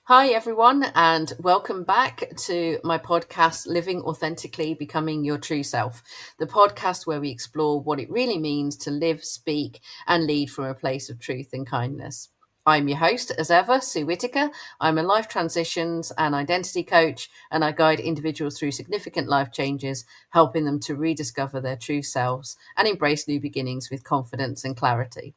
Hi, everyone, and welcome back to my podcast, Living Authentically, Becoming Your True Self, the podcast where we explore what it really means to live, speak, and lead from a place of truth and kindness. I'm your host, as ever, Sue Whitaker. I'm a life transitions and identity coach, and I guide individuals through significant life changes, helping them to rediscover their true selves and embrace new beginnings with confidence and clarity.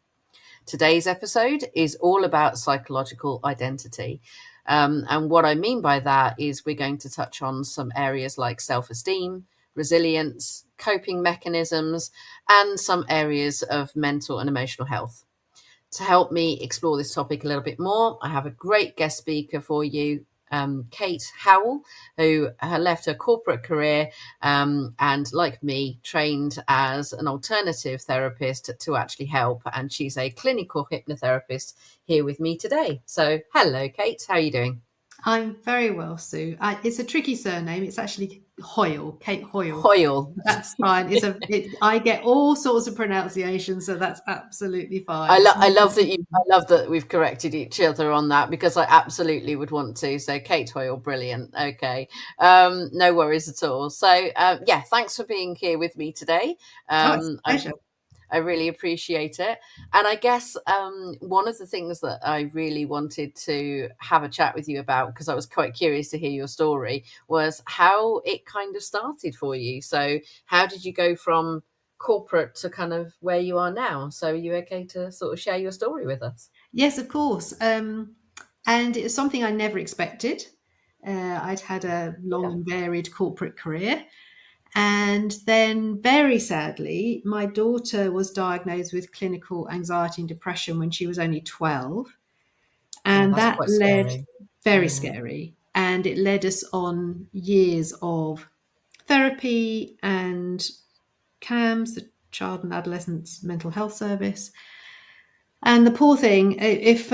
Today's episode is all about psychological identity. And what I mean by that is we're going to touch on some areas like self esteem, resilience, coping mechanisms, and some areas of mental and emotional health. To help me explore this topic a little bit more, I have a great guest speaker for you, Kate Howell, who left her corporate career and, like me, trained as an alternative therapist to actually help. And she's a clinical hypnotherapist here with me today. So, hello, Kate. How are you doing? I'm very well, Sue. It's a tricky surname. It's actually Hoyle, Kate Hoyle. Hoyle. That's fine. I get all sorts of pronunciations, so that's absolutely I, fine. lo- I love that I love that we've corrected each other on that because I absolutely would want to. So Kate Hoyle, brilliant. Okay, no worries at all. So yeah, thanks for being here with me today. Oh, it's a I pleasure. I really appreciate it. And I guess one of the things that I really wanted to have a chat with you about, because I was quite curious to hear your story, was how it kind of started for you. So, how did you go from corporate to kind of where you are now? So, are you okay to sort of share your story with us? Yes, of course. And it's something I never expected. I'd had a long Yeah. and varied corporate career. And then, very sadly, my daughter was diagnosed with clinical anxiety and depression when she was only 12. Oh, And that's that quite led scary. very Mm. scary. And it led us on years of therapy and CAMS, the Child and Adolescent Mental Health Service. And the poor thing, if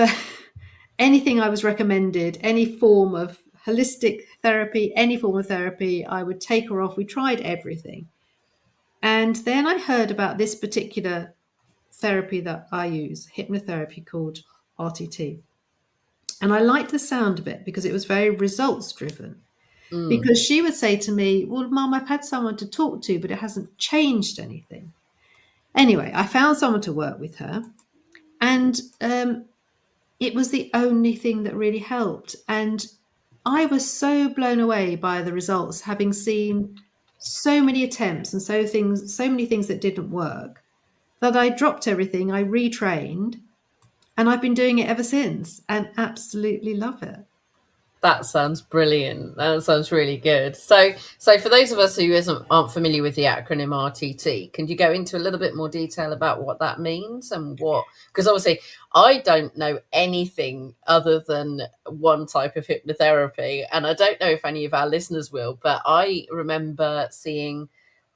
anything I was recommended, any form of holistic therapy, any form of therapy, I would take her off. We tried everything. And then I heard about this particular therapy that I use, hypnotherapy called RTT. And I liked the sound of it because it was very results driven. Mm. Because she would say to me, well, Mum, I've had someone to talk to, but it hasn't changed anything. Anyway, I found someone to work with her, and it was the only thing that really helped. And I was so blown away by the results, having seen so many attempts and so many things that didn't work, that I dropped everything, I retrained, and I've been doing it ever since and absolutely love it. That sounds brilliant. That sounds really good. So for those of us who aren't familiar with the acronym RTT, can you go into a little bit more detail about what that means and what? Because obviously, I don't know anything other than one type of hypnotherapy, and I don't know if any of our listeners will. But I remember seeing,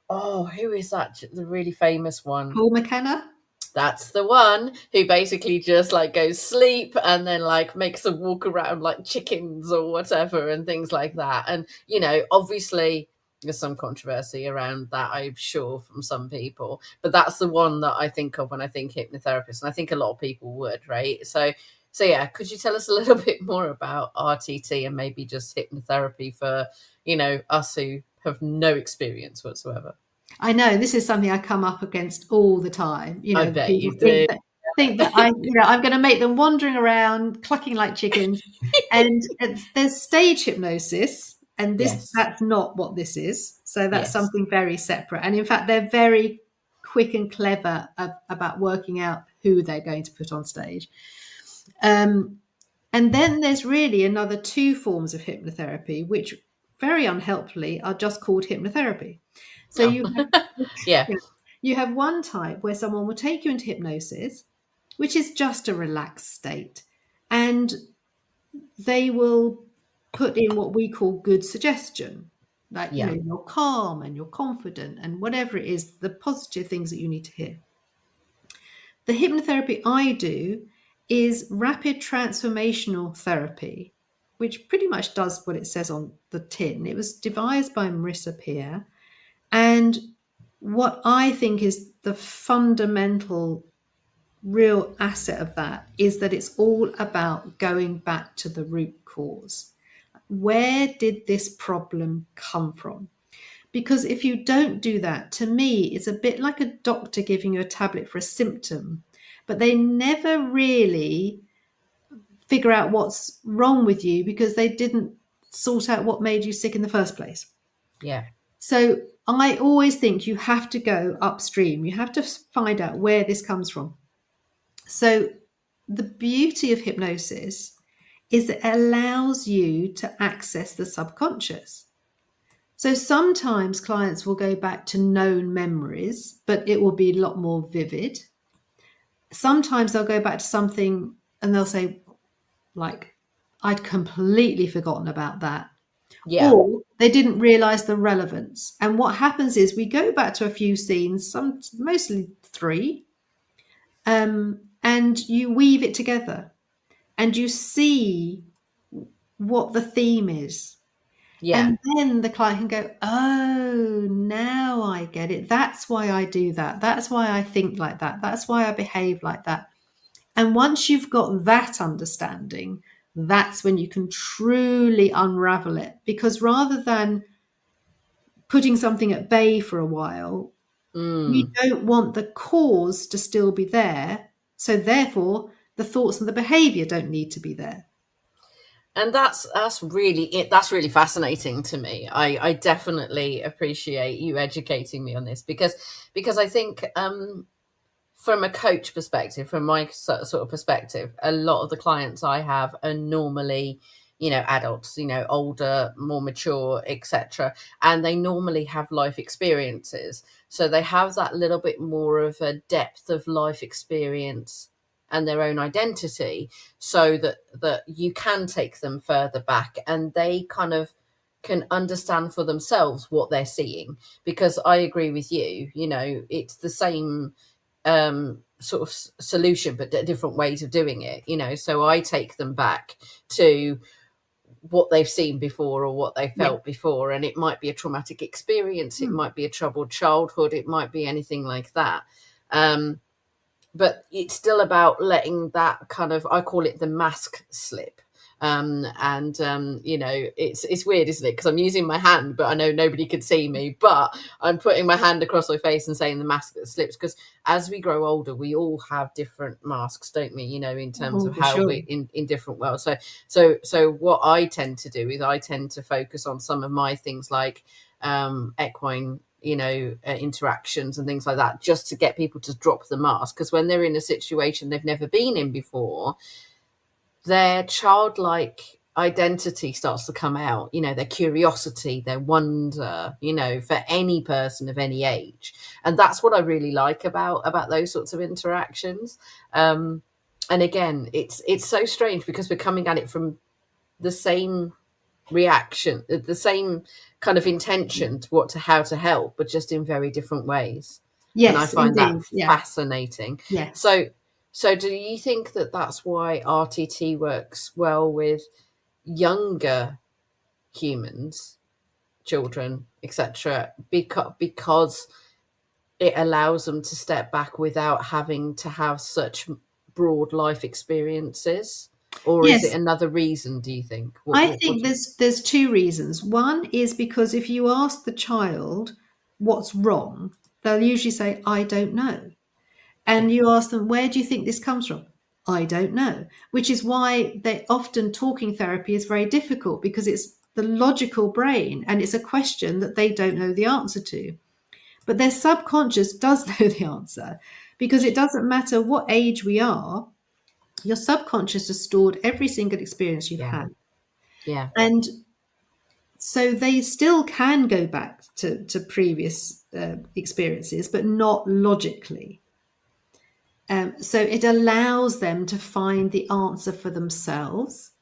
oh, who is that? The really famous one. Paul McKenna? That's the one who basically just like goes sleep and then like makes them walk around like chickens or whatever and things like that. And, obviously there's some controversy around that, I'm sure, from some people, but that's the one that I think of when I think hypnotherapist. And I think a lot of people would, right? So yeah, could you tell us a little bit more about RTT and maybe just hypnotherapy for, us who have no experience whatsoever? I know this is something I come up against all the time. I bet People you do. think that I'm going to make them wandering around, clucking like chickens. And there's stage hypnosis, and Yes. that's not what this is. So that's Yes. something very separate. And in fact, they're very quick and clever about working out who they're going to put on stage. Um, and then there's really another two forms of hypnotherapy, which very unhelpfully are just called hypnotherapy. So Oh, yeah. yeah, you have one type where someone will take you into hypnosis, which is just a relaxed state, and they will put in what we call good suggestion, like Yeah. you're calm and you're confident and whatever it is, the positive things that you need to hear. The hypnotherapy I do is rapid transformational therapy, which pretty much does what it says on the tin. It was devised by Marissa Peer. And what I think is the fundamental real asset of that is that it's all about going back to the root cause. Where did this problem come from? Because if you don't do that, to me, it's a bit like a doctor giving you a tablet for a symptom, but they never really figure out what's wrong with you because they didn't sort out what made you sick in the first place. Yeah. So I always think you have to go upstream. You have to find out where this comes from. So the beauty of hypnosis is it allows you to access the subconscious. So sometimes clients will go back to known memories, but it will be a lot more vivid. Sometimes they'll go back to something and they'll say, like, I'd completely forgotten about that. Yeah. Or they didn't realize the relevance. And what happens is we go back to a few scenes, some mostly three, and you weave it together and you see what the theme is. Yeah. And then the client can go, oh, now I get it. That's why I do that. That's why I think like that. That's why I behave like that. And once you've got that understanding, that's when you can truly unravel it. Because rather than putting something at bay for a while, you Mm. don't want the cause to still be there. So therefore, the thoughts and the behavior don't need to be there. And that's really it. That's really fascinating to me. I definitely appreciate you educating me on this because I think from a coach perspective, from my sort of perspective, a lot of the clients I have are normally, adults, older, more mature, etc. And they normally have life experiences. So they have that little bit more of a depth of life experience and their own identity, so that you can take them further back and they kind of can understand for themselves what they're seeing. Because I agree with you, it's the same sort of solution, but different ways of doing it. So I take them back to what they've seen before or what they Yeah. felt before, and it might be a traumatic experience, it Mm. might be a troubled childhood, it might be anything like that. But it's still about letting that kind of, I call it the mask slip. And it's weird, isn't it? Because I'm using my hand, but I know nobody could see me, but I'm putting my hand across my face and saying the mask that slips. Because as we grow older, we all have different masks, don't we? In terms Oh, of for how sure. we in different worlds. So what I tend to do is I tend to focus on some of my things like equine interactions and things like that, just to get people to drop the mask. Because when they're in a situation they've never been in before, their childlike identity starts to come out, their curiosity, their wonder, for any person of any age. And that's what I really like about those sorts of interactions. And again, it's so strange because we're coming at it from the same reaction, the same kind of intention to how to help, but just in very different ways. And I Yes, find that indeed. Yeah. fascinating. Yes. So do you think that that's why RTT works well with younger humans, children, etc., because it allows them to step back without having to have such broad life experiences? Or is it Yes. another reason, do you think? I What think do you... there's two reasons. One is because if you ask the child what's wrong, they'll usually say, I don't know. Yeah. And you ask them, where do you think this comes from? I don't know. Which is why they often talking therapy is very difficult, because it's the logical brain and it's a question that they don't know the answer to. But their subconscious does know the answer, because it doesn't matter what age we are, your subconscious has stored every single experience you've Yeah. had. Yeah. And so they still can go back to previous experiences, but not logically. So it allows them to find the answer for themselves.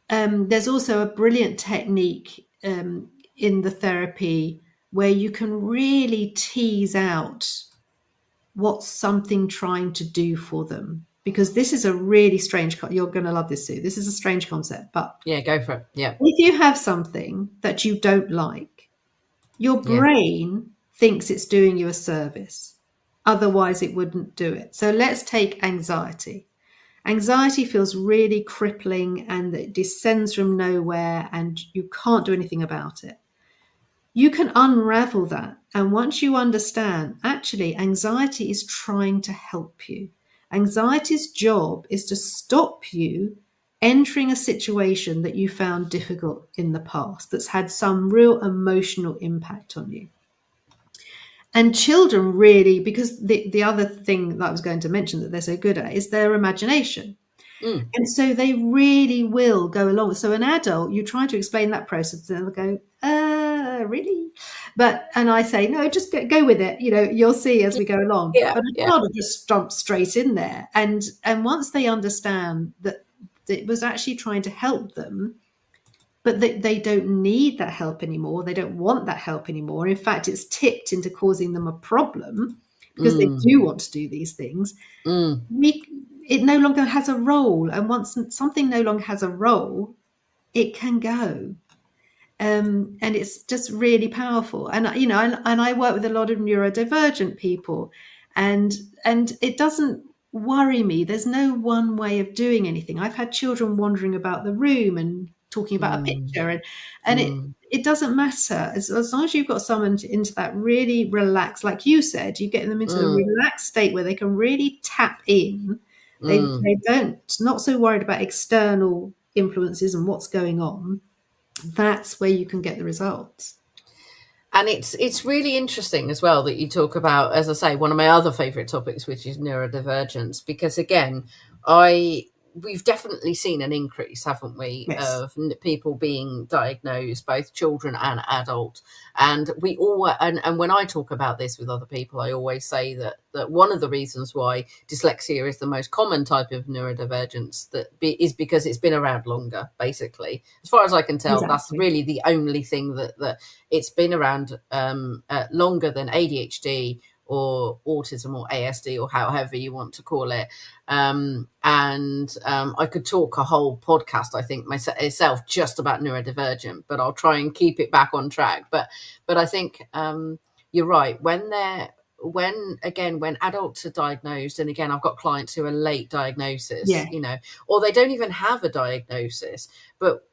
There's also a brilliant technique in the therapy where you can really tease out what's something trying to do for them. Because this is a really strange, you're going to love this, Sue. This is a strange concept, but Yeah, go for it. Yeah. if you have something that you don't like, your Yeah. brain thinks it's doing you a service. Otherwise, it wouldn't do it. So let's take anxiety. Anxiety feels really crippling and it descends from nowhere and you can't do anything about it. You can unravel that. And once you understand, actually, anxiety is trying to help you. Anxiety's job is to stop you entering a situation that you found difficult in the past, that's had some real emotional impact on you. And children really, because the other thing that I was going to mention that they're so good at is their imagination. Mm. And so they really will go along. So an adult, you try to explain that process, and they'll go, really? And I say, no, just go with it. You'll see as we go along. Yeah, But a yeah. child will just jump straight in there. And once they understand that it was actually trying to help them, but they don't need that help anymore. They don't want that help anymore. In fact, it's tipped into causing them a problem because they Mm, do want to do these things. mm, we it no longer has a role, and once something no longer has a role, it can go, and it's just really powerful. And I work with a lot of neurodivergent people, and it doesn't worry me. There's no one way of doing anything. I've had children wandering about the room and talking about a mm, picture, and mm, it doesn't matter as long as you've got someone into that really relaxed, like you said, you get them into a mm, relaxed state where they can really tap in. mm. They don't not so worried about external influences and what's going on. That's where you can get the results. And it's really interesting as well that you talk about, as I say, one of my other favorite topics, which is neurodivergence, because again, I we've definitely seen an increase, haven't we, Yes, of people being diagnosed, both children and adult. And we all and when I talk about this with other people, I always say that one of the reasons why dyslexia is the most common type of neurodivergence is because it's been around longer. Basically, as far as I can tell, that's exactly. really the only thing that it's been around longer than ADHD or autism or ASD or however you want to call it. I could talk a whole podcast, I think, myself just about neurodivergent, but I'll try and keep it back on track. But I think you're right. When adults are diagnosed, and again, I've got clients who are late diagnosis, Yeah, or they don't even have a diagnosis, but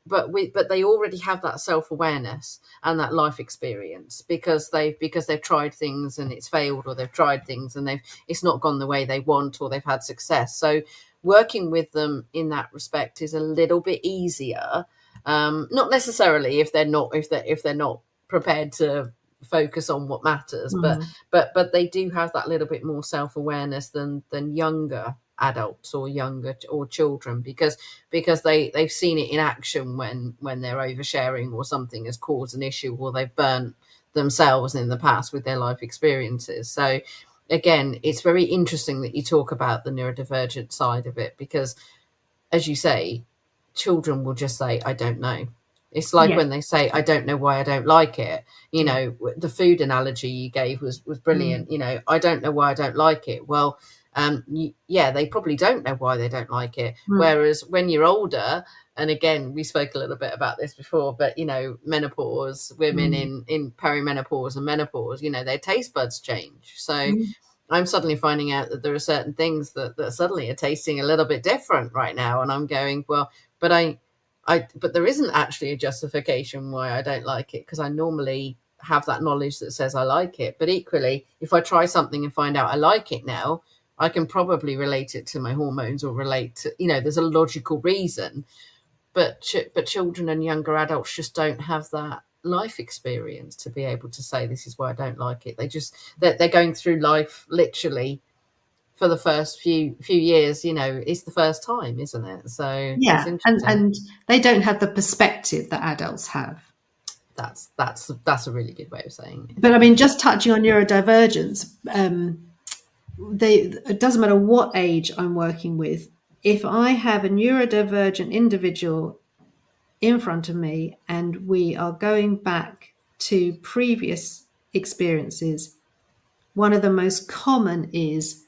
they already have that self-awareness and that life experience because they've tried things and it's failed, or they've tried things and it's not gone the way they want, or they've had success. So working with them in that respect is a little bit easier. Not necessarily if they're not prepared to focus on what matters, but mhm, they do have that little bit more self-awareness than younger adults or younger or children, because they've seen it in action when they're oversharing or something has caused an issue, or they've burnt themselves in the past with their life experiences. So again, it's very interesting that you talk about the neurodivergent side of it, because as you say, children will just say, I don't know. It's like yeah, when they say, I don't know why I don't like it. yeah, The food analogy you gave was mm, brilliant. I don't know why I don't like it. Well, yeah, they probably don't know why they don't like it. mm, Whereas when you're older, and again, we spoke a little bit about this before, but menopause, women mm, in perimenopause and menopause, their taste buds change. So mm, I'm suddenly finding out that there are certain things that suddenly are tasting a little bit different right now, and I'm going, well, but but there isn't actually a justification why I don't like it, because I normally have that knowledge that says I like it. But equally, if I try something and find out I like it now, I can probably relate it to my hormones, or relate to, there's a logical reason. But children and younger adults just don't have that life experience to be able to say this is why I don't like it. They're going through life literally for the first few years. It's the first time, isn't it? So it's yeah. And interesting. and they don't have the perspective that adults have. That's a really good way of saying it. But I Yeah. mean, just touching on neurodivergence, it doesn't matter what age I'm working with. If I have a neurodivergent individual in front of me and we are going back to previous experiences, one of the most common is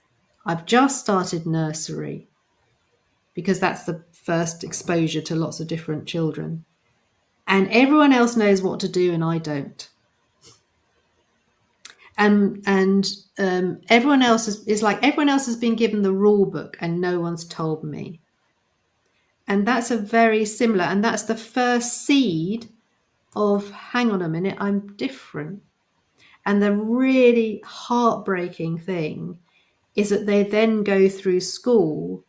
I've just started nursery, because that's the first exposure to lots of different children. And everyone else knows what to do and I don't. And everyone else is like everyone else has been given the rule book and no one's told me. And that's a very similar, and that's the first seed of, hang on a minute, I'm different. And the really heartbreaking thing is that they then go through school.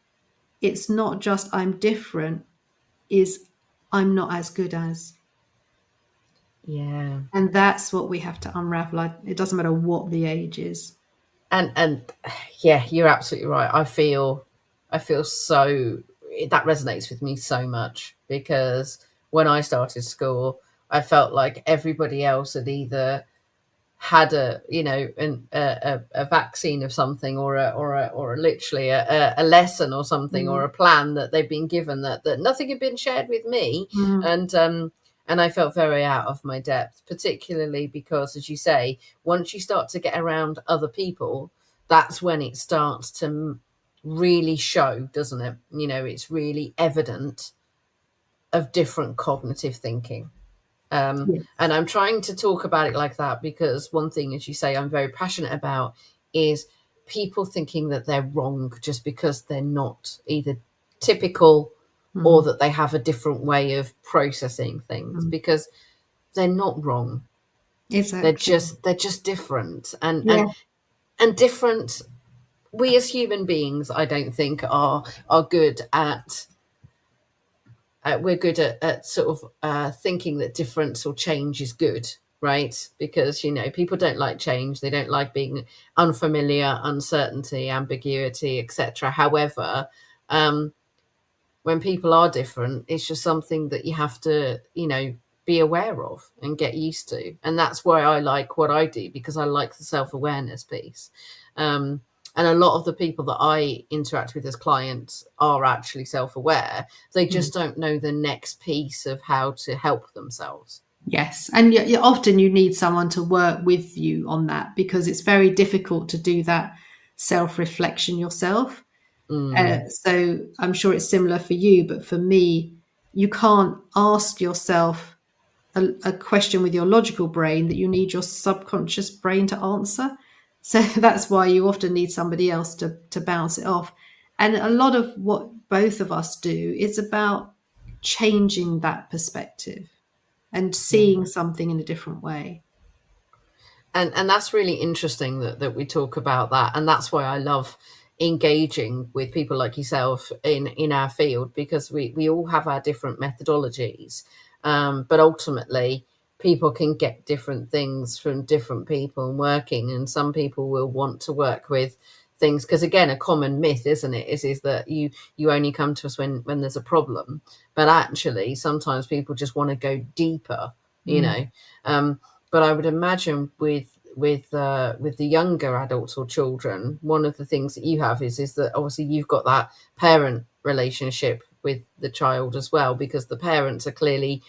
It's not just I'm different, is I'm not as good as. Yeah. And that's what we have to unravel. It doesn't matter what the age is. And yeah, you're absolutely right. I feel so, that resonates with me so much, because when I started school, I felt like everybody else had either had a vaccine of something, or literally a lesson or something, or Mm. a plan that they've been given, that nothing had been shared with me. Mm. And I felt very out of my depth, particularly because, as you say, once you start to get around other people, that's when it starts to really show, doesn't it? It's really evident of different cognitive thinking. And Yes. I'm trying to talk about it like that because one thing, as you say, I'm very passionate about is people thinking that they're wrong just because they're not either typical, or Mm. that they have a different way of processing things, Mm. because they're not wrong. They're Exactly. just they're just different, and Yeah. different. We as human beings, I don't think are good at, we're good at sort of thinking that difference or change is good, right? Because people don't like change, they don't like being unfamiliar, uncertainty, ambiguity, etc. However, um, when people are different, it's just something that you have to be aware of and get used to. And that's why I like what I do, because I like the self-awareness piece. um, and a lot of the people that I interact with as clients are actually self-aware. They Mm. just don't know the next piece of how to help themselves. Yes. And often you need someone to work with you on that, because it's very difficult to do that self-reflection yourself. Mm, So I'm sure it's similar for you, but for me, you can't ask yourself a question with your logical brain that you need your subconscious brain to answer. So that's why you often need somebody else to bounce it off. And a lot of what both of us do is about changing that perspective and yeah. seeing something in a different way. And that's really interesting that we talk about that, and that's why I love engaging with people like yourself in our field, because we all have our different methodologies, but ultimately people can get different things from different people and working, and some people will want to work with things, because again, a common myth, isn't it, is that you only come to us when there's a problem, but actually sometimes people just want to go deeper, you Mm. know um, but I would imagine with the younger adults or children, one of the things that you have is that obviously you've got that parent relationship with the child as well, because the parents are clearly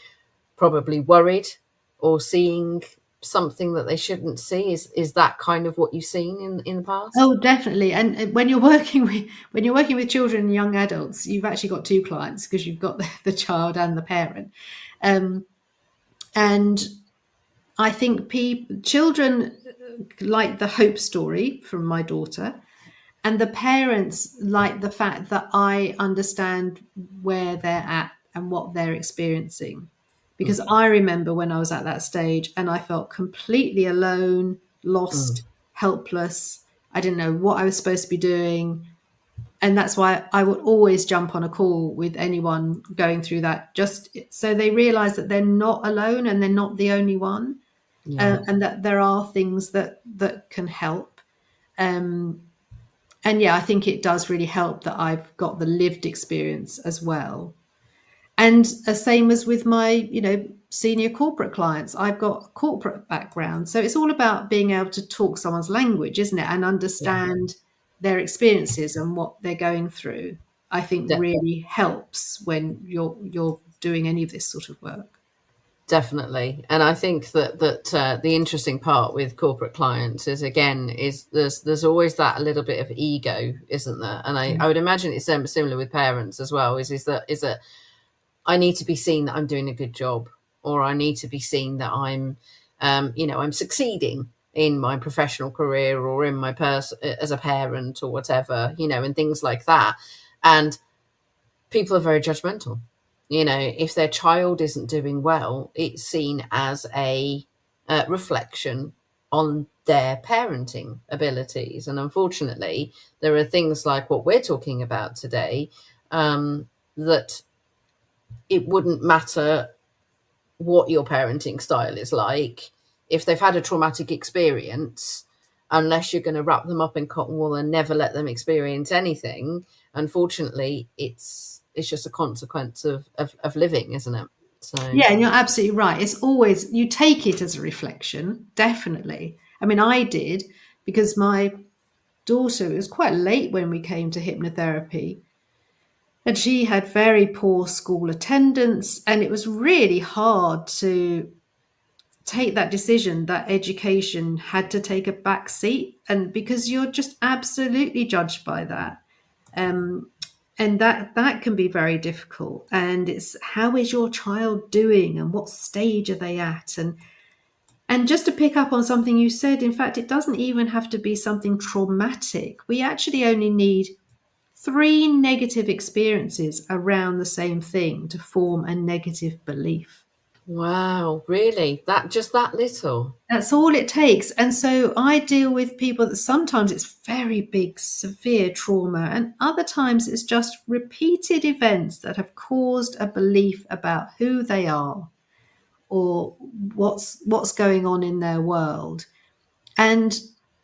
probably worried or seeing something that they shouldn't see. Is that kind of what you've seen in the past? Oh, definitely. And when you're working with children and young adults, you've actually got two clients, because you've got the child and the parent. Um, and I think children like the hope story from my daughter, and the parents like the fact that I understand where they're at and what they're experiencing. Because Mm, I remember when I was at that stage and I felt completely alone, mm, lost, helpless. I didn't know what I was supposed to be doing. And that's why I would always jump on a call with anyone going through that, just so they realize that they're not alone and they're not the only one, yeah, and that there are things that can help. Um, and yeah, I think it does really help that I've got the lived experience as well. And same as with my, senior corporate clients, I've got a corporate background. So it's all about being able to talk someone's language, isn't it? And yeah. understand their experiences and what they're going through. I think really helps when you're doing any of this sort of work. Definitely. And I think that the interesting part with corporate clients is, again, is there's always that little bit of ego, isn't there? And I would imagine it's similar with parents as well. Is that I need to be seen that I'm doing a good job, or I need to be seen that I'm succeeding. in my professional career or in my as a parent or whatever, and things like that. And people are very judgmental. If their child isn't doing well, it's seen as a reflection on their parenting abilities. And unfortunately, there are things like what we're talking about today, that it wouldn't matter what your parenting style is like if they've had a traumatic experience, unless you're going to wrap them up in cotton wool and never let them experience anything. Unfortunately, it's just a consequence of living, isn't it? So Yeah, and you're absolutely right. It's always, you take it as a reflection, definitely. I mean, I did, because my daughter, it was quite late when we came to hypnotherapy, and she had very poor school attendance, and it was really hard to take that decision that education had to take a back seat, and because you're just absolutely judged by that. Um, and that can be very difficult, and it's, how is your child doing and what stage are they at, and just to pick up on something you said, in fact, it doesn't even have to be something traumatic. We actually only need 3 negative experiences around the same thing to form a negative belief. wow, really, that just that little? That's all it takes. And so I deal with people that sometimes it's very big, severe trauma, and other times it's just repeated events that have caused a belief about who they are or what's going on in their world. And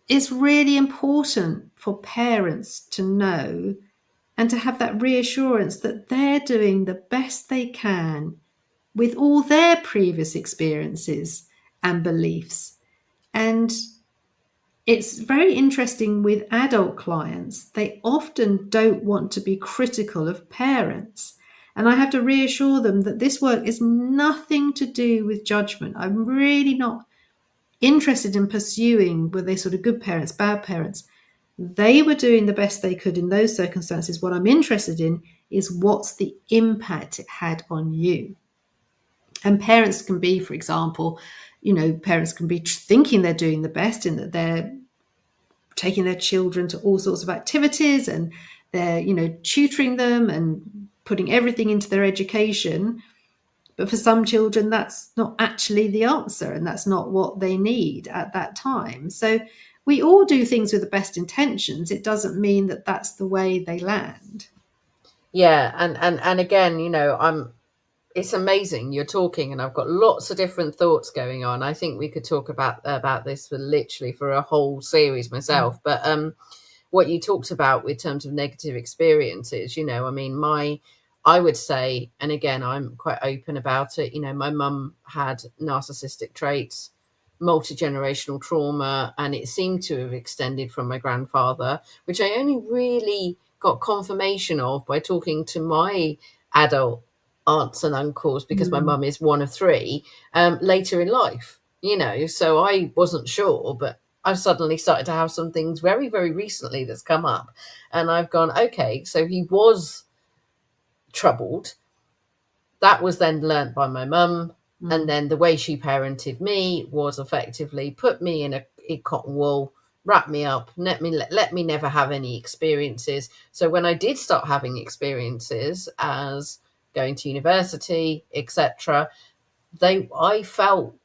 it's really important for parents to know and to have that reassurance that they're doing the best they can with all their previous experiences and beliefs. And it's very interesting with adult clients, they often don't want to be critical of parents. And I have to reassure them that this work is nothing to do with judgment. I'm really not interested in pursuing were they sort of good parents, bad parents. They were doing the best they could in those circumstances. What I'm interested in is what's the impact it had on you. And parents can be, for example, parents can be thinking they're doing the best in that they're taking their children to all sorts of activities, and they're, tutoring them and putting everything into their education. But for some children, that's not actually the answer, and that's not what they need at that time. So we all do things with the best intentions. It doesn't mean that that's the way they land. Yeah, and again, it's amazing you're talking, and I've got lots of different thoughts going on. I think we could talk about this for literally for a whole series myself. But what you talked about in terms of negative experiences, I mean, I would say, and again, I'm quite open about it, my mum had narcissistic traits, multi-generational trauma, and it seemed to have extended from my grandfather, which I only really got confirmation of by talking to my adult aunts and uncles, because my Mm, mum is one of three, later in life, so I wasn't sure, but I've suddenly started to have some things very, very recently that's come up. And I've gone, okay, so he was troubled. That was then learnt by my mum. And mm, then the way she parented me was effectively put me in cotton wool, wrap me up, let me never have any experiences. So when I did start having experiences as going to university, etc., I felt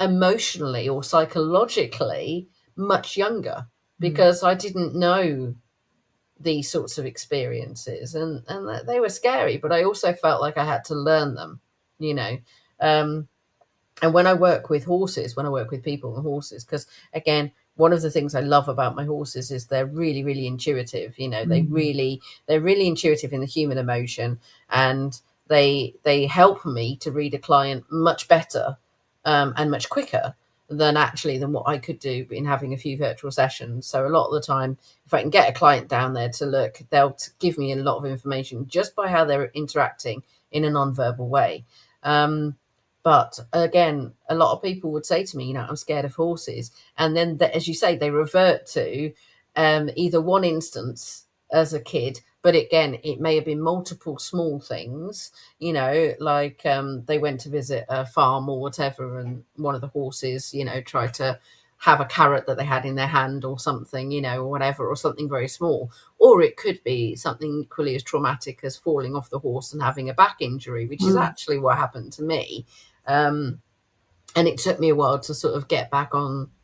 emotionally or psychologically much younger, mm. because I didn't know these sorts of experiences, and they were scary, but I also felt like I had to learn them, you know. Um, and when I work with horses, when I work with people and horses, because again, one of the things I love about my horses is they're really, really intuitive. Mm, They're really intuitive in the human emotion, and they help me to read a client much better, and much quicker than what I could do in having a few virtual sessions. So a lot of the time, if I can get a client down there to look, they'll give me a lot of information just by how they're interacting in a non-verbal way. But again, a lot of people would say to me, I'm scared of horses. And then, as you say, they revert to either one instance as a kid, but again, it may have been multiple small things, like they went to visit a farm or whatever, and one of the horses, tried to have a carrot that they had in their hand or something, or whatever, or something very small. Or it could be something equally as traumatic as falling off the horse and having a back injury, which is Mm. actually what happened to me. And it took me a while to sort of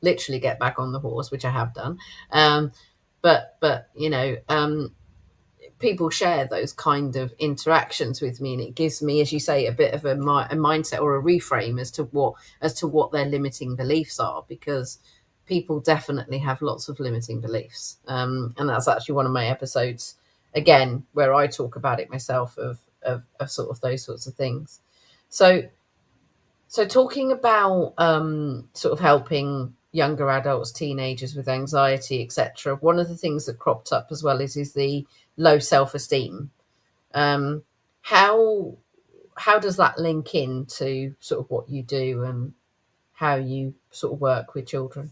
literally get back on the horse, which I have done. But people share those kind of interactions with me, and it gives me, as you say, a bit of a mindset or a reframe as to what their limiting beliefs are, because people definitely have lots of limiting beliefs, and that's actually one of my episodes, again, where I talk about it myself, of sort of those sorts of things. So so talking about sort of helping younger adults, teenagers with anxiety, etc. One of the things that cropped up as well is the low self-esteem. Um, how how does that link into sort of what you do and how you sort of work with children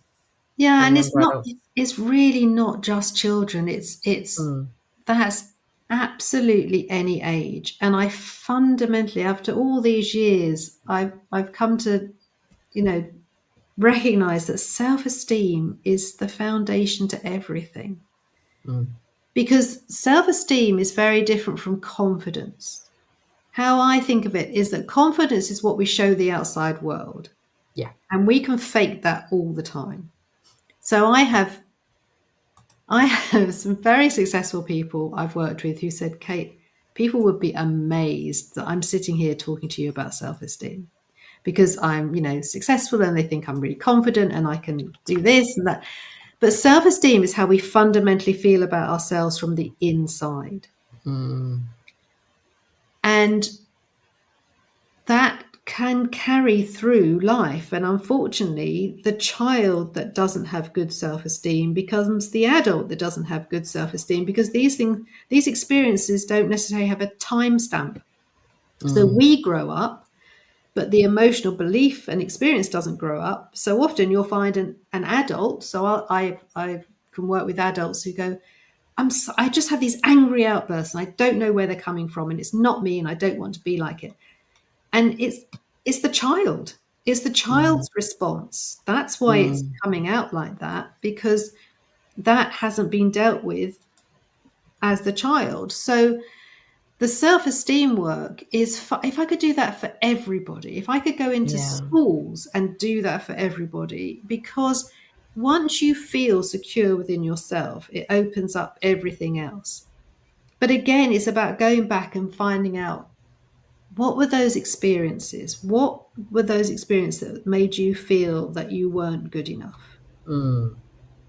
Yeah, and and it's younger not, adults? it's really not just children. It's Mm, that's absolutely any age. And I fundamentally, after all these years, I've come to, you know, recognize that self-esteem is the foundation to everything. mm, Because self-esteem is very different from confidence. How I think of it is that confidence is what we show the outside world, yeah. and we can fake that all the time. So I have some very successful people I've worked with who said, Kate, people would be amazed that I'm sitting here talking to you about self-esteem because I'm, successful, and they think I'm really confident and I can do this and that. But self-esteem is how we fundamentally feel about ourselves from the inside. Mm, And that can carry through life. And unfortunately, the child that doesn't have good self-esteem becomes the adult that doesn't have good self-esteem, because these experiences don't necessarily have a timestamp. So mm, we grow up, but the emotional belief and experience doesn't grow up. So often you'll find an adult. So I can work with adults who go, I just have these angry outbursts and I don't know where they're coming from, and it's not me and I don't want to be like it. And it's the child. It's the mm, child's response. That's why it's mm, coming out like that, because that hasn't been dealt with as the child. So the self-esteem work is, if I could do that for everybody, if I could go into yeah. schools and do that for everybody, because once you feel secure within yourself, it opens up everything else. But again, it's about going back and finding out, what were those experiences? What were those experiences that made you feel that you weren't good enough? Mm,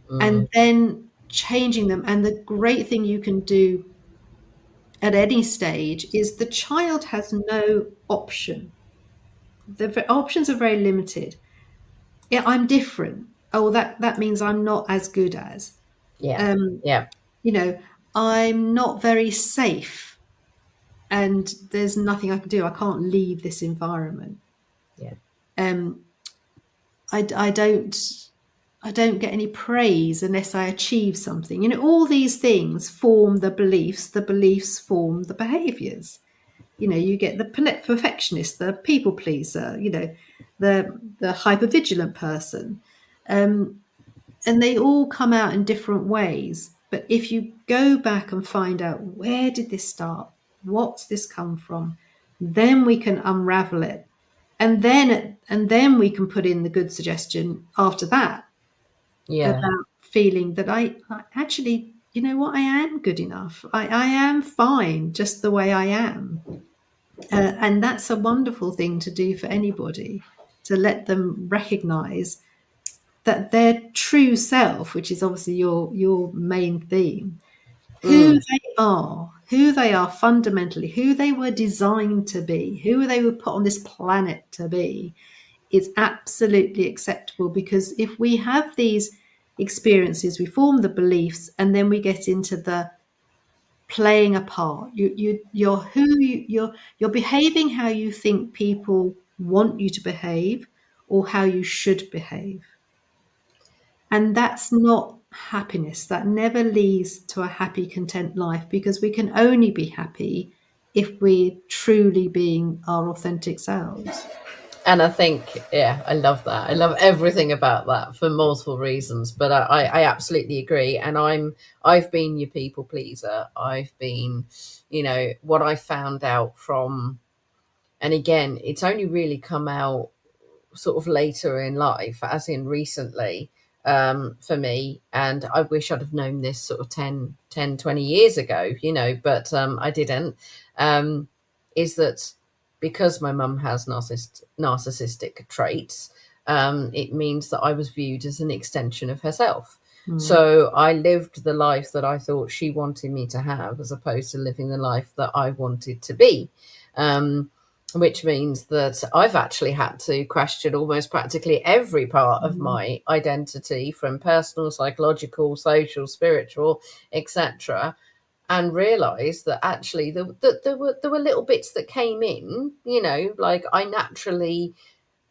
And mm, then changing them. And the great thing you can do at any stage is the child has no option. The options are very limited. Yeah, I'm different. Oh, that means I'm not as good as. yeah. Um, Yeah. you know, I'm not very safe, and there's nothing I can do. I can't leave this environment. Yeah. Um, I don't get any praise unless I achieve something. All these things form the beliefs form the behaviors. You get the perfectionist, the people pleaser, the hypervigilant person. Um, and they all come out in different ways. But if you go back and find out, where did this start? What's this come from? Then we can unravel it. And then we can put in the good suggestion after that, Yeah. about feeling that I actually, you know what, I am good enough. I am fine just the way I am. And that's a wonderful thing to do for anybody, to let them recognize that their true self, which is obviously your main theme, Mm, who they are fundamentally, who they were designed to be, who they were put on this planet to be, is absolutely acceptable. Because if we have these experiences, we form the beliefs, and then we get into the playing a part. You're behaving how you think people want you to behave, or how you should behave. And that's not happiness. That never leads to a happy, content life, because we can only be happy if we're truly being our authentic selves. And I think, yeah, I love that. I love everything about that for multiple reasons. But I absolutely agree. And I've been your people pleaser. I've been, what I found out from, and again, it's only really come out sort of later in life, as in recently, for me. And I wish I'd have known this sort of 20 years ago, but I didn't. Is that because my mum has narcissistic traits, it means that I was viewed as an extension of herself. Mm. So I lived the life that I thought she wanted me to have, as opposed to living the life that I wanted to be. Which means that I've actually had to question almost practically every part of Mm. my identity, from personal, psychological, social, spiritual, etc., and realize that actually there were little bits that came in, like I naturally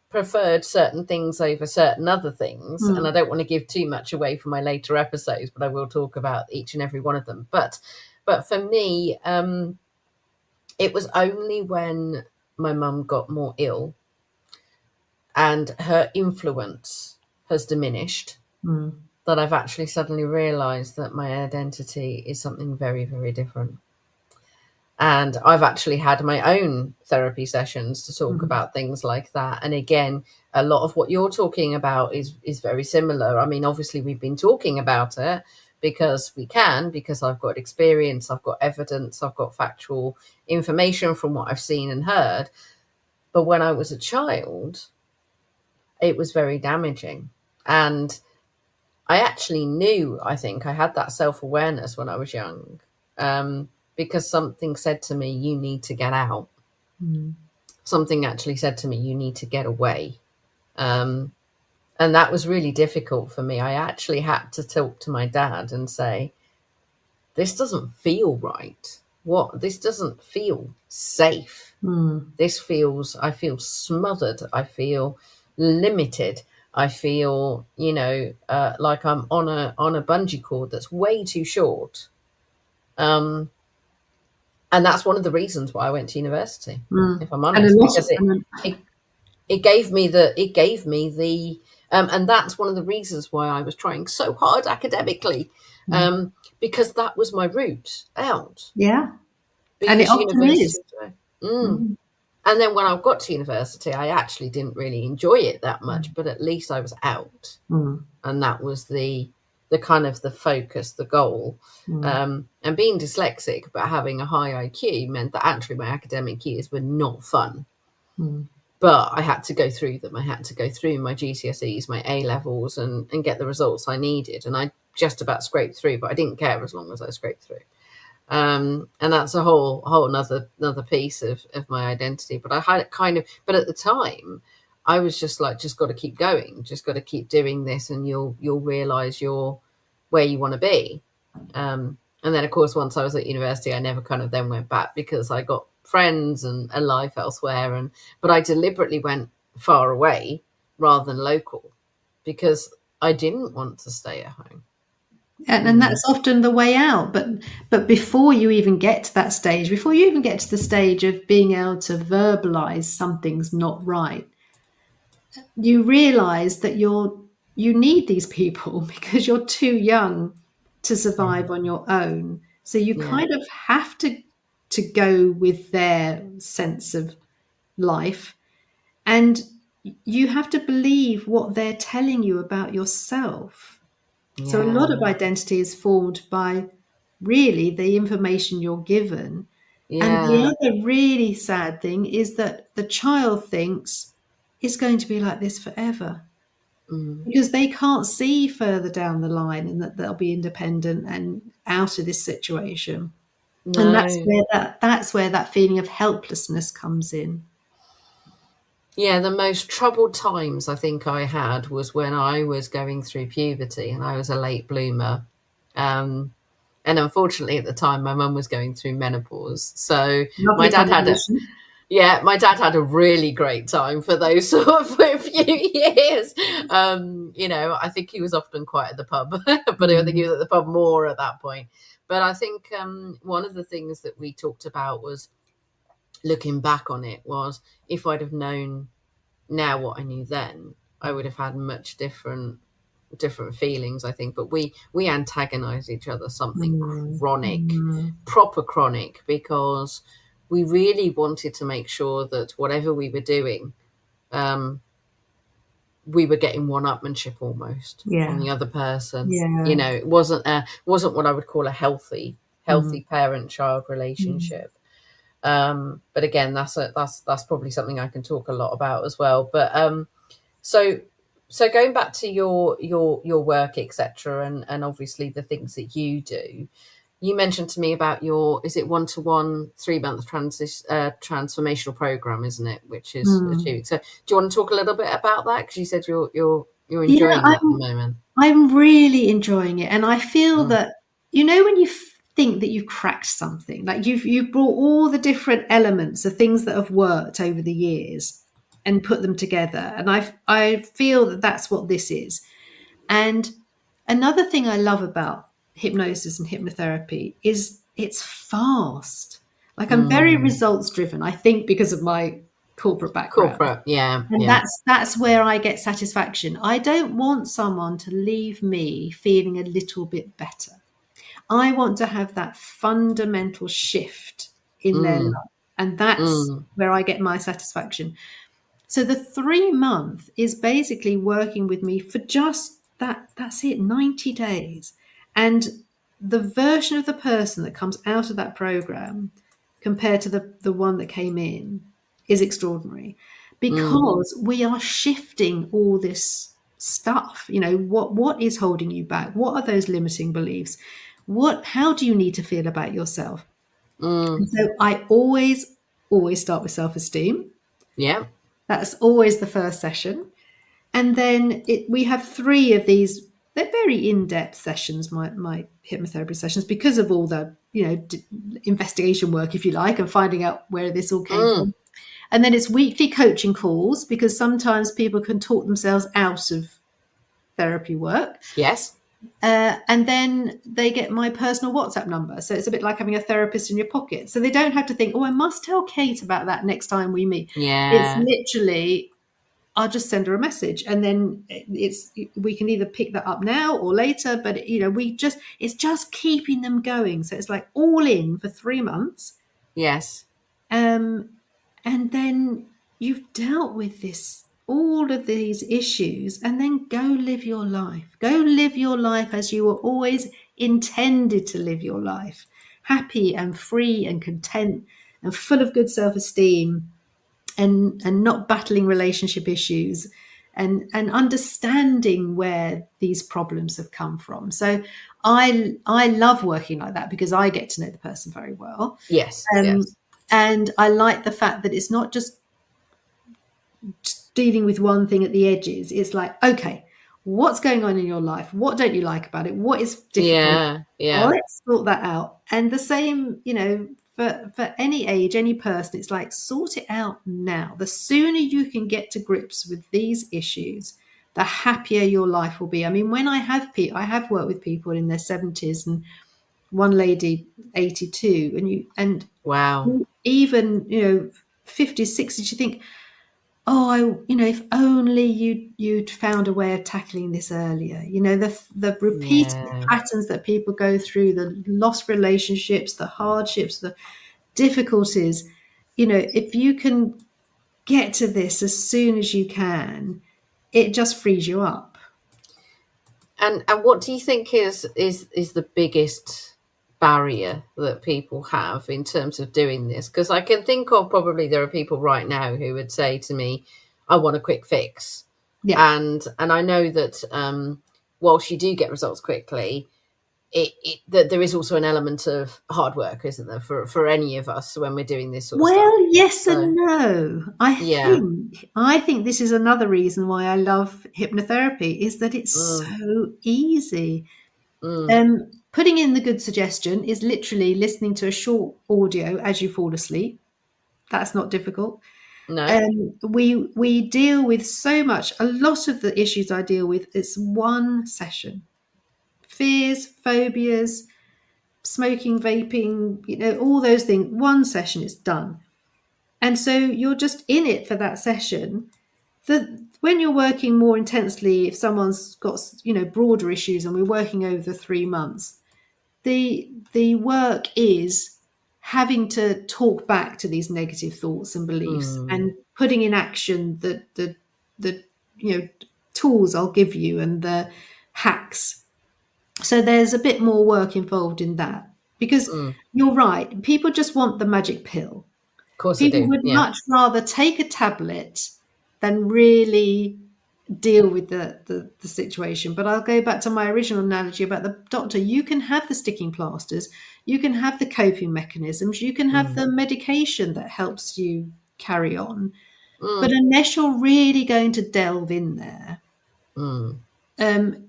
preferred certain things over certain other things. And I Mm. don't want to give too much away for my later episodes, but I will talk about each and every one of them. But for me, it was only when my mum got more ill and her influence has diminished Mm. that I've actually suddenly realized that my identity is something very, very different. And I've actually had my own therapy sessions to talk Mm. about things like that. And again, a lot of what you're talking about is very similar. I mean, obviously we've been talking about it because I've got experience, I've got evidence, I've got factual information from what I've seen and heard. But when I was a child, it was very damaging. And I actually knew, I think I had that self awareness when I was young, because something said to me, you need to get out. Mm. Something actually said to me, you need to get away. Um, and that was really difficult for me. I actually had to talk to my dad and say, this doesn't feel right. This doesn't feel safe. Mm. I feel smothered. I feel limited. I feel, like I'm on a bungee cord that's way too short. Um, and that's one of the reasons why I went to university, Mm. if I'm And a honest, lot because it it gave me the and that's one of the reasons why I was trying so hard academically, mm. because that was my route out. Yeah, and it Because often university, is. mm. Mm. And then when I got to university, I actually didn't really enjoy it that Mm. much, but at least I was out, Mm. and that was the kind of the focus, the goal. Mm. And being dyslexic but having a high IQ meant that actually my academic years were not fun. Mm. But I had to go through them. I had to go through my GCSEs, my A levels, and get the results I needed. And I just about scraped through, but I didn't care as long as I scraped through. And that's a whole another piece of my identity. But I had it but at the time, I was just like, just got to keep going, just got to keep doing this, and you'll realize you're where you want to be. And then, of course, once I was at university, I never kind of then went back because I got friends and a life elsewhere. But I deliberately went far away rather than local because I didn't want to stay at home. And Mm, that's often the way out. But before you even get to that stage, before you even get to the stage of being able to verbalize something's not right, you realize that you need these people because you're too young to yeah, survive on your own. So you yeah, kind of have to go with their sense of life, and you have to believe what they're telling you about yourself. So a lot yeah, of identity is formed by really the information you're given. And the yeah. other really sad thing is that the child thinks it's going to be like this forever Mm, because they can't see further down the line and that they'll be independent and out of this situation. And no. that's where that feeling of helplessness comes in. Yeah, the most troubled times I think I had was when I was going through puberty and I was a late bloomer. Um, and unfortunately, at the time, my mum was going through menopause. So my Lovely dad had a combination. yeah, my dad had a really great time for those sort of few years. I think he was often quite at the pub, but I think he Mm. was at the pub more at that point. But I think one of the things that we talked about was looking back on it was if I'd have known now what I knew then, I would have had much different feelings, I think. But we antagonize each other, something Mm, chronic, mm, proper chronic, because we really wanted to make sure that whatever we were doing, um, we were getting one-upmanship almost from yeah, the other person. You yeah. know, it wasn't what I would call a Mm, healthy parent-child mm. relationship. But again, that's probably something I can talk a lot about as well. But so so going back to your work, etc., and obviously the things that you do, you mentioned to me about your, is it 1-to-1 3-month transformational program, isn't it, which is Mm. achieving. So do you want to talk a little bit about that, because you said you're Yeah, enjoying that at the moment? I'm really enjoying it, and I feel Mm, that, you know, when you think that you've cracked something, like you've brought all the different elements of things that have worked over the years and put them together, and I feel that that's what this is. And another thing I love about hypnosis and hypnotherapy is it's fast. Like, I'm very mm. results driven, I think, because of my corporate background. Corporate, yeah, And yeah. that's where I get satisfaction. I don't want someone to leave me feeling a little bit better. I want to have that fundamental shift in their Mm, life. And that's mm, where I get my satisfaction. So the 3 month is basically working with me for just that's it, 90 days. And the version of the person that comes out of that program compared to the one that came in is extraordinary, mm, because we are shifting all this stuff. You know, what is holding you back? What are those limiting beliefs? How do you need to feel about yourself? mm. And so I always start with self-esteem. Yeah, That's always the first session. And then we have three of these. They're very in-depth sessions, my hypnotherapy sessions, because of all the, investigation work, if you like, and finding out where this all came mm. from. And then it's weekly coaching calls, because sometimes people can talk themselves out of therapy work. Yes, And then they get my personal WhatsApp number. So it's a bit like having a therapist in your pocket. So they don't have to think, oh, I must tell Kate about that next time we meet. It's yeah, literally, I'll just send her a message, and then we can either pick that up now or later. But it's just keeping them going. So it's like all in for 3 months, yes, um, and then you've dealt with all of these issues, and then go live your life. Go live your life as you were always intended to live your life, happy and free and content and full of good self-esteem, and not battling relationship issues, and understanding where these problems have come from. So I love working like that, because I get to know the person very well. yes, um, yes, and I like the fact that it's not just dealing with one thing at the edges. It's like, okay, what's going on in your life? What don't you like about it? What is difficult? yeah, yeah, Let's sort that out. And the same, for any age, any person, it's like, sort it out now. The sooner you can get to grips with these issues, the happier your life will be. I mean, when I have worked with people in their 70s, and one lady 82, and wow, even 50s, 60s, you think, oh, if only you'd found a way of tackling this earlier. The repeated yeah, patterns that people go through, the lost relationships, the hardships, the difficulties. If you can get to this as soon as you can, it just frees you up. and what do you think is the biggest barrier that people have in terms of doing this? Because I can think of, probably there are people right now who would say to me, I want a quick fix. Yeah. And I know that, whilst you do get results quickly, that there is also an element of hard work, isn't there, for any of us when we're doing this sort of stuff. Well, yes So and no. yeah, I think this is another reason why I love hypnotherapy, is that it's mm, so easy. mm, Putting in the good suggestion is literally listening to a short audio as you fall asleep. That's not difficult. no, We deal with so much. A lot of the issues I deal with, it's one session. Fears, phobias, smoking, vaping, all those things. One session is done. And so you're just in it for that session. when you're working more intensely, if someone's got, broader issues and we're working over 3 months, the work is having to talk back to these negative thoughts and beliefs Mm, and putting in action the tools I'll give you and the hacks. So there's a bit more work involved in that, because mm. Of you're right, people just want the magic pill. course I People do. would Yeah. much rather take a tablet than really deal with the situation. But I'll go back to my original analogy about the doctor. You can have the sticking plasters, you can have the coping mechanisms, you can have Mm, the medication that helps you carry on. But mm, unless you're really going to delve in there, mm. um,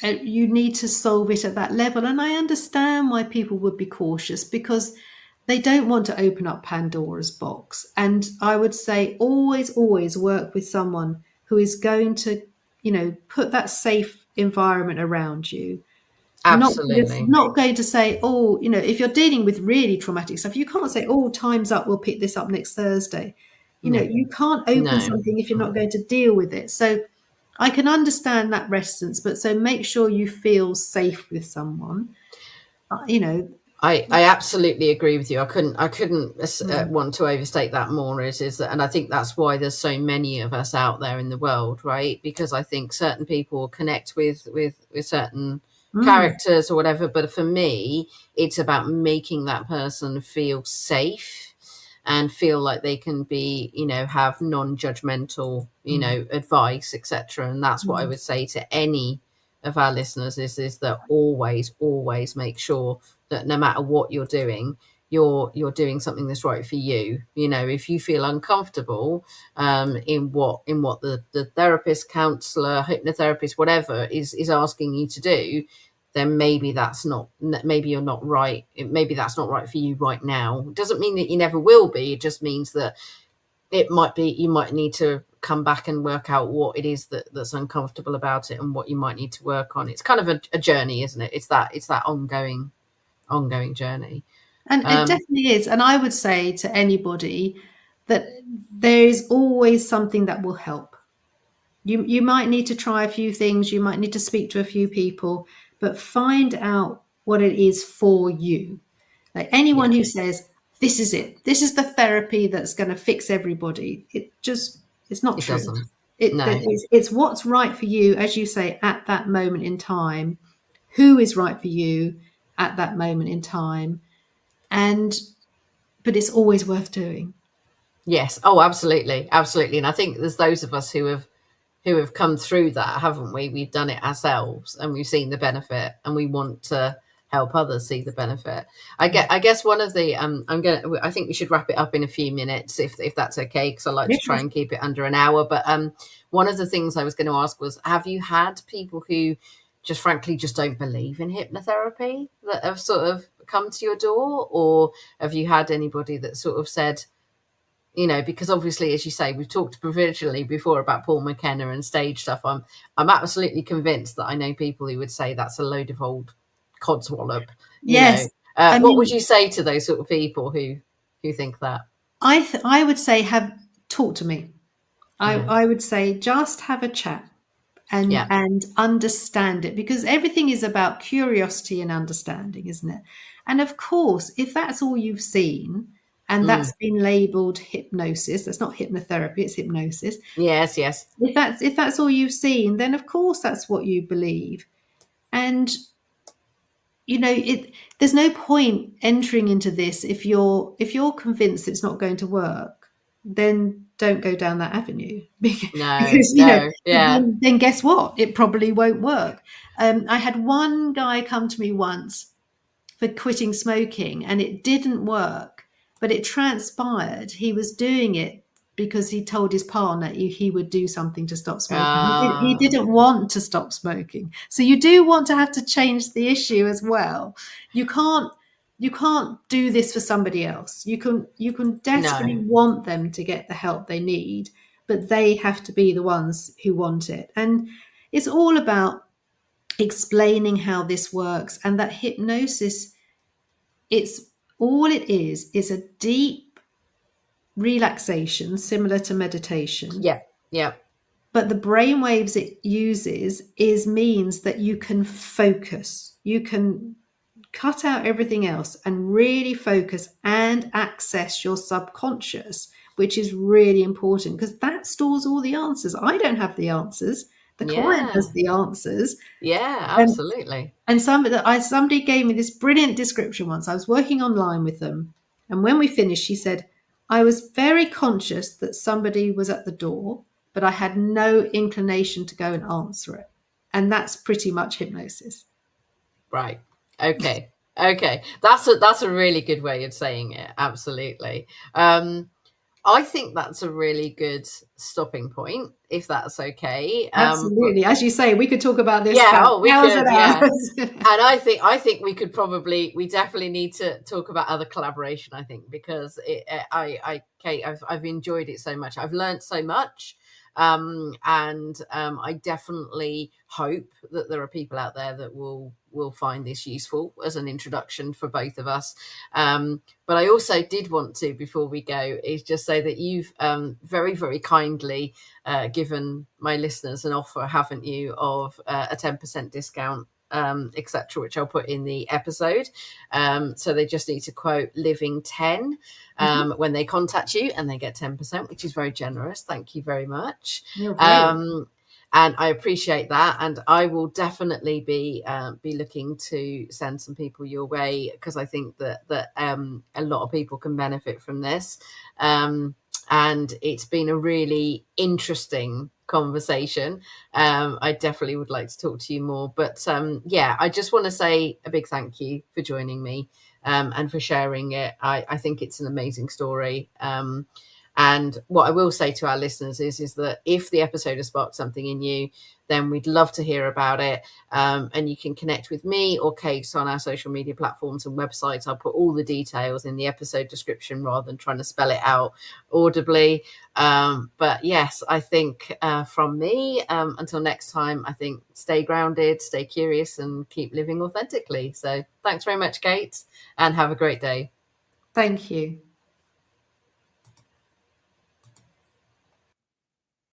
you need to solve it at that level. And I understand why people would be cautious, because they don't want to open up Pandora's box. And I would say always, always work with someone who is going to, put that safe environment around you. Absolutely. Not going to say, oh, if you're dealing with really traumatic stuff, you can't say, oh, time's up, we'll pick this up next Thursday. No, You can't open no. something if you're not going to deal with it. So I can understand that reticence, but so make sure you feel safe with someone. Uh, you know, I absolutely agree with you. I couldn't mm, want to overstate that more. Is that, and I think that's why there's so many of us out there in the world, right? Because I think certain people connect with certain mm, characters or whatever. But for me, it's about making that person feel safe and feel like they can be, have non-judgmental, mm, advice, etc. And that's what I mm, would say to any of our listeners is that always make sure that no matter what you're doing, you're doing something that's right for you. If you feel uncomfortable in what the therapist, counselor, hypnotherapist, whatever is asking you to do, then maybe you're not right. Maybe that's not right for you right now. It doesn't mean that you never will be. It just means that it might be, you might need to come back and work out what it is that's uncomfortable about it and what you might need to work on. It's kind of a journey, isn't it? It's that ongoing journey. and it Um, definitely is. And I would say to anybody that there is always something that will help. You might need to try a few things, you might need to speak to a few people, but find out what it is for you. Like yeah, anyone who says, this is it, this is the therapy that's going to fix everybody, it's not it true. doesn't. It, No. it's what's right for you, as you say, at that moment in time, who is right for you at that moment in time. And, but it's always worth doing. Yes. Oh, absolutely, absolutely. And I think there's those of us who have come through that, haven't we? We've done it ourselves and we've seen the benefit, and we want to help others see the benefit. I guess one of the I think we should wrap it up in a few minutes, if that's okay, because I like Yeah. to try and keep it under an hour. But one of the things I was going to ask was, have you had people who just frankly just don't believe in hypnotherapy that have sort of come to your door, or have you had anybody that sort of said, because obviously, as you say, we've talked provisionally before about Paul McKenna and stage stuff. I'm absolutely convinced that I know people who would say that's a load of old codswallop. You Yes. know, I what would mean, you say to those sort of people who think that? I would say have talk to me. Yeah, I would say just have a chat yeah, and understand it, because everything is about curiosity and understanding, isn't it? And of course, if that's all you've seen and mm. that's been labeled hypnosis, that's not hypnotherapy, it's hypnosis. Yes, yes, If that's all you've seen, then of course that's what you believe. And there's no point entering into this if you're convinced it's not going to work, then don't go down that avenue no, because no, yeah, then guess what, it probably won't work. I had one guy come to me once for quitting smoking and it didn't work, but it transpired he was doing it because he told his partner he would do something to stop smoking. He uh, didn't want to stop smoking. So you do want to have to change the issue as well. You can't you can't do this for somebody else. You can no, desperately want them to get the help they need, but they have to be the ones who want it. And it's all about explaining how this works, and that hypnosis, it's all it is a deep relaxation similar to meditation, yeah, Yeah. But the brain waves it uses means that you can focus. You can cut out everything else and really focus and access your subconscious, which is really important because that stores all the answers. I don't have the answers. The client has Yeah. the answers. Yeah, Um, absolutely. and somebody gave me this brilliant description once. I was working online with them. And when we finished, she said, I was very conscious that somebody was at the door, but I had no inclination to go and answer it. And that's pretty much hypnosis. Right. Okay. Okay. That's a really good way of saying it. Absolutely. I think that's a really good stopping point, if that's okay. But Absolutely. As you say, we could talk about this yeah, for oh, we hours could, and yeah. hours. And I think we definitely need to talk about other collaboration. I think because Kate, I've enjoyed it so much. I've learned so much, and I definitely hope that there are people out there that will find this useful as an introduction for both of us. But I also did want to, before we go, is just say that you've very, very kindly given my listeners an offer, haven't you, of a 10% discount, etc., which I'll put in the episode. So they just need to quote Living 10 Mhm. when they contact you, and they get 10%, which is very generous. Thank you very much. You're very welcome. Um, and I appreciate that, and I will definitely be looking to send some people your way because I think that a lot of people can benefit from this. And it's been a really interesting conversation. I definitely would like to talk to you more, but yeah, I just want to say a big thank you for joining me, and for sharing it. I think it's an amazing story. And what I will say to our listeners is that if the episode has sparked something in you, then we'd love to hear about it. And you can connect with me or Kate on our social media platforms and websites. I'll put all the details in the episode description rather than trying to spell it out audibly. But yes, I think from me, until next time, I think stay grounded, stay curious, and keep living authentically. So thanks very much, Kate, and have a great day. Thank you.